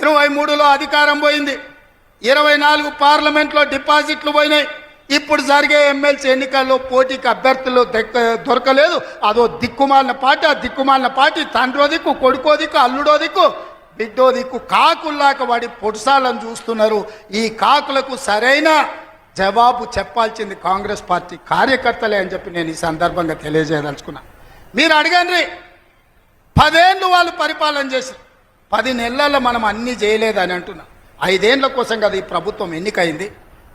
23లో అధికారం పోయింది, 24 పార్లమెంట్లో డిపాజిట్లు పోయినాయి. ఇప్పుడు జరిగే ఎమ్మెల్సీ ఎన్నికల్లో పోటీకి అభ్యర్థులు దొరకలేదు. అదో దిక్కుమాలిన పార్టీ. ఆ దిక్కుమాలిన పార్టీ తండ్రో దిక్కు, కొడుకో దిక్కు, అల్లుడో దిక్కు, బిడ్డో దిక్కు కాకుల్లాక వాడి పొడుసాలను చూస్తున్నారు. ఈ కాకులకు సరైన జవాబు చెప్పాల్సింది కాంగ్రెస్ పార్టీ కార్యకర్తలే అని చెప్పి నేను ఈ సందర్భంగా తెలియజేయదలుచుకున్నా. మీరు అడగండి, 10 ఏళ్ళు వాళ్ళు పరిపాలన చేశారు, 10 నెలల్లో మనం అన్నీ చేయలేదని అంటున్నాం. 5 ఏళ్ల కోసం కదా ఈ ప్రభుత్వం ఎన్నికైంది.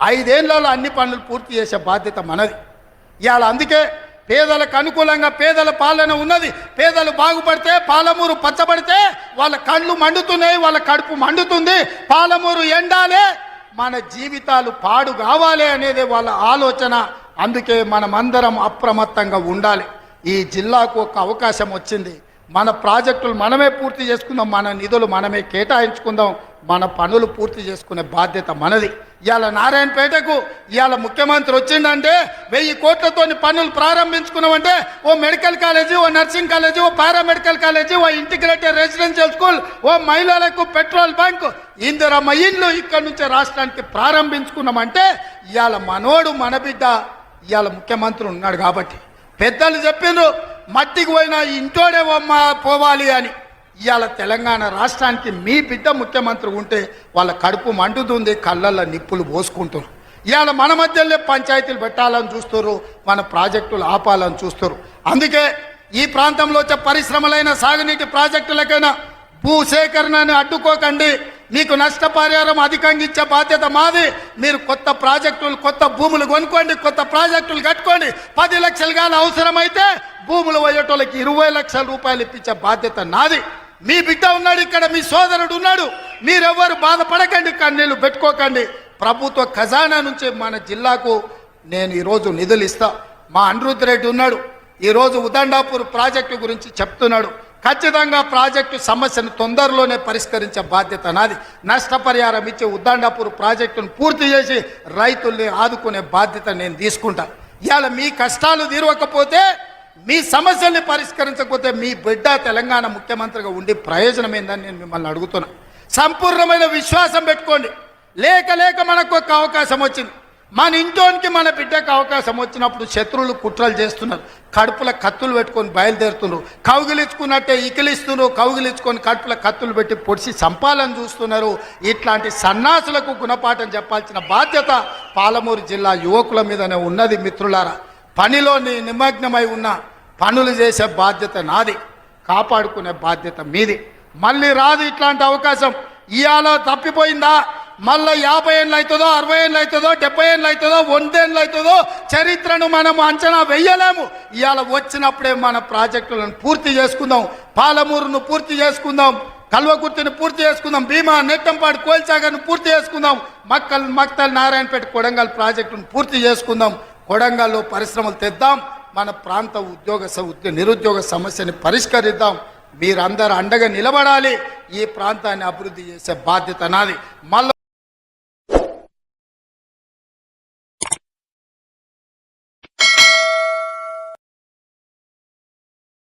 5 ఏళ్లలో అన్ని పనులు పూర్తి చేసే బాధ్యత మనది. ఇవాళ అందుకే పేదలకు అనుకూలంగా పేదల పాలన ఉన్నది. పేదలు బాగుపడితే, పాలమూరు పచ్చబడితే వాళ్ళ కళ్ళు మండుతున్నాయి, వాళ్ళ కడుపు మండుతుంది. పాలమూరు ఎండాలే, మన జీవితాలు పాడు కావాలి అనేది వాళ్ళ ఆలోచన. అందుకే మనమందరం అప్రమత్తంగా ఉండాలి. ఈ జిల్లాకు ఒక అవకాశం వచ్చింది. మన ప్రాజెక్టులు మనమే పూర్తి చేసుకుందాం, మన నిధులు మనమే కేటాయించుకుందాం, మన పనులు పూర్తి చేసుకునే బాధ్యత మనది. ఇవాళ నారాయణపేటకు ఇవాళ ముఖ్యమంత్రి వచ్చిందంటే 1000 కోట్లతోని పనులు ప్రారంభించుకున్నామంటే ఓ మెడికల్ కాలేజీ, ఓ నర్సింగ్ కాలేజీ, ఓ పారామెడికల్ కాలేజీ, ఓ ఇంటిగ్రేటెడ్ రెసిడెన్షియల్ స్కూల్, ఓ మహిళలకు పెట్రోల్ బంక్, ఇందిరమ్మ ఇండ్లు ఇక్కడి నుంచి రాష్ట్రానికి ప్రారంభించుకున్నామంటే ఇవాళ మనోడు మన బిడ్డ ఇవాళ ముఖ్యమంత్రి ఉన్నాడు. కాబట్టి పెద్దలు చెప్పిండ్రు మట్టికి పోయినా ఇంటోడే పోవాలి అని. ఇవాళ తెలంగాణ రాష్ట్రానికి మీ బిడ్డ ముఖ్యమంత్రి ఉంటే వాళ్ళ కడుపు మండుతుంది, కళ్ళల్లో నిప్పులు పోసుకుంటారు. ఇవాళ మన మధ్యలో పంచాయతీలు పెట్టాలని చూస్తారు, మన ప్రాజెక్టులు ఆపాలని చూస్తారు. అందుకే ఈ ప్రాంతంలో వచ్చే పరిశ్రమలైన సాగునీటి ప్రాజెక్టులకైనా భూసేకరణను అడ్డుకోకండి. మీకు నష్టపరిహారం అధికంగా ఇచ్చే బాధ్యత మాది. మీరు కొత్త ప్రాజెక్టులు, కొత్త భూములు కొనుక్కోండి, కొత్త ప్రాజెక్టులు కట్టుకోండి. 10 లక్షలు కానీ అవసరమైతే భూములు పోయేటోళ్ళకి 20 లక్షల రూపాయలు ఇప్పించే బాధ్యత నాది. మీ బిడ్డ ఉన్నాడు ఇక్కడ, మీ సోదరుడు ఉన్నాడు. మీరెవ్వరు బాధపడకండి, కన్నీళ్ళు పెట్టుకోకండి. ప్రభుత్వ ఖజానా నుంచి మన జిల్లాకు నేను ఈరోజు నిధులు ఇస్తా. మా అనిరుద్ధ్ రెడ్డి ఉన్నాడు, ఈరోజు ఉదండాపూర్ ప్రాజెక్టు గురించి చెప్తున్నాడు. ఖచ్చితంగా ప్రాజెక్టు సమస్యను తొందరలోనే పరిష్కరించే బాధ్యత నాది. నష్టపరిహారం ఇచ్చి ఉదండాపూర్ ప్రాజెక్టును పూర్తి చేసి రైతుల్ని ఆదుకునే బాధ్యత నేను తీసుకుంటా. ఇవాళ మీ కష్టాలు తీరవకపోతే, మీ సమస్యల్ని పరిష్కరించకపోతే మీ బిడ్డ తెలంగాణ ముఖ్యమంత్రిగా ఉండి ప్రయోజనం ఏందని నేను మిమ్మల్ని అడుగుతున్నా. సంపూర్ణమైన విశ్వాసం పెట్టుకోండి. లేక మనకు ఒక అవకాశం వచ్చింది. మన ఇంట్లోనికి మన బిడ్డకు అవకాశం వచ్చినప్పుడు శత్రువులు కుట్రలు చేస్తున్నారు, కడుపుల కత్తులు పెట్టుకొని బయలుదేరుతున్నారు. కౌగిలించుకున్నట్టే ఇకిలిస్తున్నారు, కౌగిలించుకొని కడుపుల కత్తులు పెట్టి పొడిచి చంపాలని చూస్తున్నారు. ఇట్లాంటి సన్నాసులకు గుణపాఠం చెప్పాల్సిన బాధ్యత పాలమూరు జిల్లా యువకుల మీదనే ఉన్నది. మిత్రులారా, పనిలో నిమగ్నమై ఉన్న పనులు చేసే బాధ్యత నాది, కాపాడుకునే బాధ్యత మీది. మళ్ళీ రాదు ఇట్లాంటి అవకాశం. ఇవాళ తప్పిపోయిందా మళ్ళీ 50 ఏళ్ళు అవుతుందో, 60 ఏళ్ళు అవుతుందో, 70 ఏళ్ళు అవుతుందో, 100 ఏళ్ళు అవుతుందో చరిత్రను మనం అంచనా వెయ్యలేము. ఇవాళ వచ్చినప్పుడే మన ప్రాజెక్టులను పూర్తి చేసుకుందాం. పాలమూరును పూర్తి చేసుకుందాం, కల్వకుర్తిని పూర్తి చేసుకుందాం, భీమా, నెట్టంపాడు, కోల్చాగర్ను పూర్తి చేసుకుందాం, మక్తల్, నారాయణపేట, కొడంగల్ ప్రాజెక్టును పూర్తి చేసుకుందాం. కొడంగల్లో పరిశ్రమలు తెద్దాం, మన ప్రాంత నిరుద్యోగ సమస్యని పరిష్కరిద్దాం. మీరందరూ అండగా నిలబడాలి. ఈ ప్రాంతాన్ని అభివృద్ధి చేసే బాధ్యత నాది. మళ్ళీ